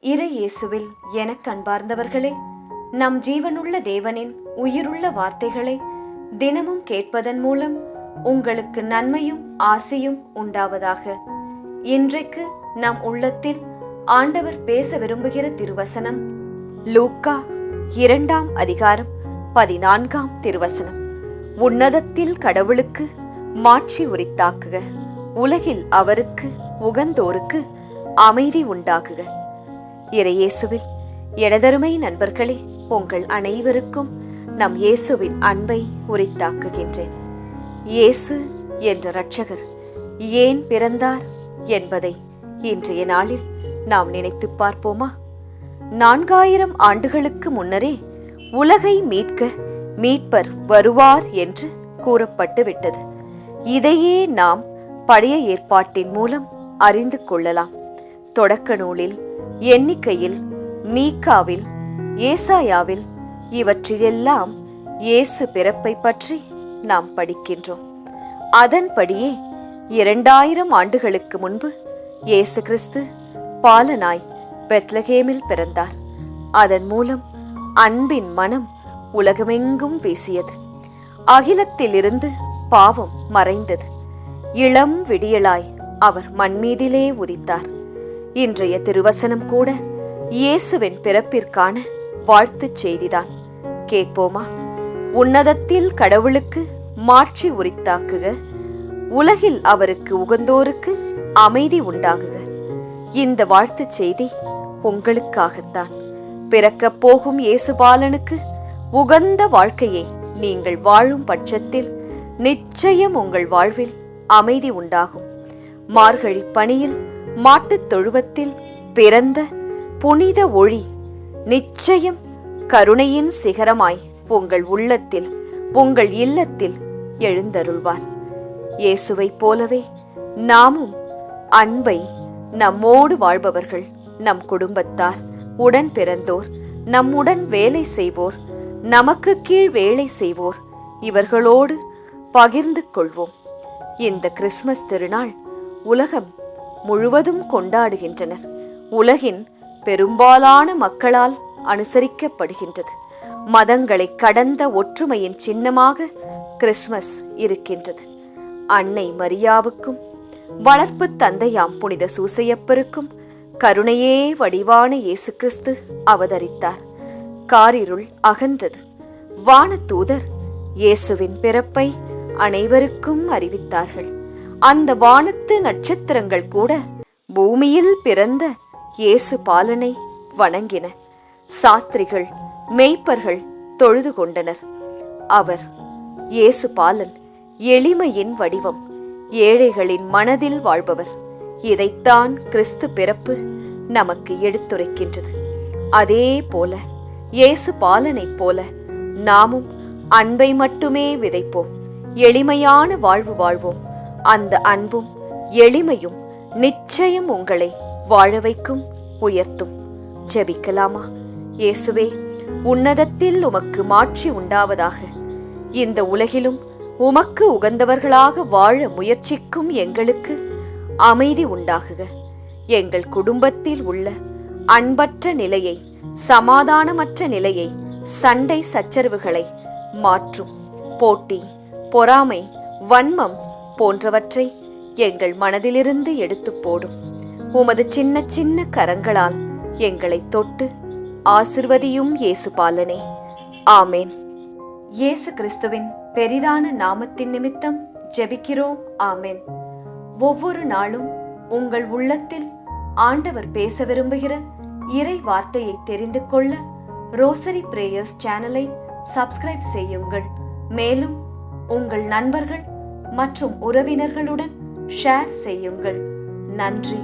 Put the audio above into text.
இறை இயேசுவில் எனக் அன்பார்ந்தவர்களே, நம் ஜீவனுள்ள தேவனின் உயிருள்ள வார்த்தைகளை தினமும் கேட்பதன் மூலம் உங்களுக்கு நன்மையும் ஆசையும் உண்டாவதாக. இன்றைக்கு நம் உள்ளத்தில் ஆண்டவர் பேச விரும்புகிற திருவசனம் லூக்கா 2ஆம் அதிகாரம் 14ஆம் திருவசனம். உன்னதத்தில் கடவுளுக்கு மாட்சி உரித்தாக்குக, உலகில் அவருக்கு உகந்தோருக்கு அமைதி உண்டாகுக. இறையேசுவில் எனதருமை நண்பர்களே, உங்கள் அனைவருக்கும் நம் இயேசுவின் அன்பை உரித்தாக்குகின்றேன். இயேசு என்ற இரட்சகர் ஏன் பிறந்தார் என்பதை இன்றைய நாளில் நாம் நினைத்து பார்ப்போமா? 4000 ஆண்டுகளுக்கு முன்னரே உலகை மீட்க மீட்பர் வருவார் என்று கூறப்பட்டு விட்டது. இதையே நாம் பழைய ஏற்பாட்டின் மூலம் அறிந்து கொள்ளலாம். தொடக்க நூலில், எண்ணிக்கையில், மீகாவில், ஏசாயாவில் இவற்றிலெல்லாம் இயேசு பிறப்பை பற்றி நாம் படிக்கின்றோம். அதன்படியே 2000 ஆண்டுகளுக்கு முன்பு இயேசு கிறிஸ்து பாலனாய் பெத்லகேமில் பிறந்தார். அதன் மூலம் அன்பின் மனம் உலகமெங்கும் வீசியது. அகிலத்திலிருந்து பாவம் மறைந்தது. இளம் விடியலாய் அவர் மண்மீதிலே உதித்தார். இன்றைய திருவசனம் கூட இயேசுவின் பிறப்பிற்கான வாழ்த்துச் செய்திதான். கேட்போமா? உன்னதத்தில் கடவுளுக்கு மாட்சி உரித்தாக்குக, உலகில் அவருக்கு உகந்தோருக்கு அமைதி உண்டாகுக. இந்த வாழ்த்துச் செய்தி உங்களுக்காகத்தான். பிறக்கப் போகும் இயேசு பாலனுக்கு உகந்த வாழ்க்கையை நீங்கள் வாழும் பட்சத்தில் நிச்சயம் உங்கள் வாழ்வில் அமைதி உண்டாகும். மார்கழி பனியில் மாட்டுத் தொழுவத்தில் பிறந்த புனித ஒளி நிச்சயம் கருணையின் சிகரமாய் உங்கள் உள்ளத்தில், உங்கள் இல்லத்தில் எழுந்தருள்வார். இயேசுவைப் போலவே நாமும் அன்பை நம்மோடு வாழ்பவர்கள், நம் குடும்பத்தார், உடன் பிறந்தோர், நம்முடன் வேலை செய்வோர், நமக்கு கீழ் வேலை செய்வோர், இவர்களோடு பகிர்ந்து கொள்வோம். இந்த கிறிஸ்துமஸ் திருநாள் உலகம் முழுவதும் கொண்டாடுகின்றனர். உலகின் பெரும்பாலான மக்களால் அனுசரிக்கப்படுகின்றது. மதங்களை கடந்த ஒற்றுமையின் சின்னமாக கிறிஸ்துமஸ் இருக்கின்றது. அன்னை மரியாவுக்கும் வளர்ப்பு தந்தையாம் புனித சூசையப்பருக்கும் கருணையே வடிவான இயேசு கிறிஸ்து அவதரித்தார். காரிருள் அகன்றது. வானதூதர் இயேசுவின் பிறப்பை அனைவருக்கும் அறிவித்தார்கள். அந்த வானத்து நட்சத்திரங்கள் கூட பூமியில் பிறந்த இயேசு பாலனை வணங்கின. சாஸ்திரிகள், மேய்ப்பர்கள் தொழுது கொண்டனர். அவர் இயேசு பாலன் எளிமையின் வடிவம், ஏழைகளின் மனதில் வாழ்பவர். இதைத்தான் கிறிஸ்து பிறப்பு நமக்கு எடுத்துரைக்கின்றது. அதே போல இயேசு பாலனைப் போல நாமும் அன்பை மட்டுமே விதைப்போம். எளிமையான வாழ்வு வாழ்வோம். அந்த அன்பும் எளிமையும் நிச்சயம் உங்களை வாழ வைக்கும், உயர்த்தும். ஜெபிக்கலாமா? இயேசுவே, உன்னதத்தில் உமக்கு மாட்சி உண்டாவதாக. இந்த உலகிலும் உமக்கு உகந்தவர்களாக வாழ முயற்சிக்கும் எங்களுக்கு அமைதி உண்டாகுக. எங்கள் குடும்பத்தில் உள்ள அன்பற்ற நிலையை, சமாதானமற்ற நிலையை, சண்டை சச்சரவுகளை மாற்றும். போட்டி, பொறாமை, வன்மம் போன்றவற்றை எங்கள் மனதிலிருந்து எடுத்து போடும். உமது சின்ன சின்ன கரங்களால் எங்களை தொட்டு ஆசிர்வதியும் இயேசு பாலனே. ஆமேன். இயேசு கிறிஸ்துவின் பெரிதான நாமத்தின் நிமித்தம் ஜெபிக்கிறோம். ஆமேன். ஒவ்வொரு நாளும் உங்கள் உள்ளத்தில் ஆண்டவர் பேச விரும்புகிற இறை வார்த்தையை தெரிந்து கொள்ள ரோசரி பிரேயர்ஸ் சேனலை சப்ஸ்கிரைப் செய்யுங்கள். மேலும் உங்கள் நண்பர்கள் மற்றும் உறவினர்களுடன் ஷேர் செய்யுங்கள். நன்றி.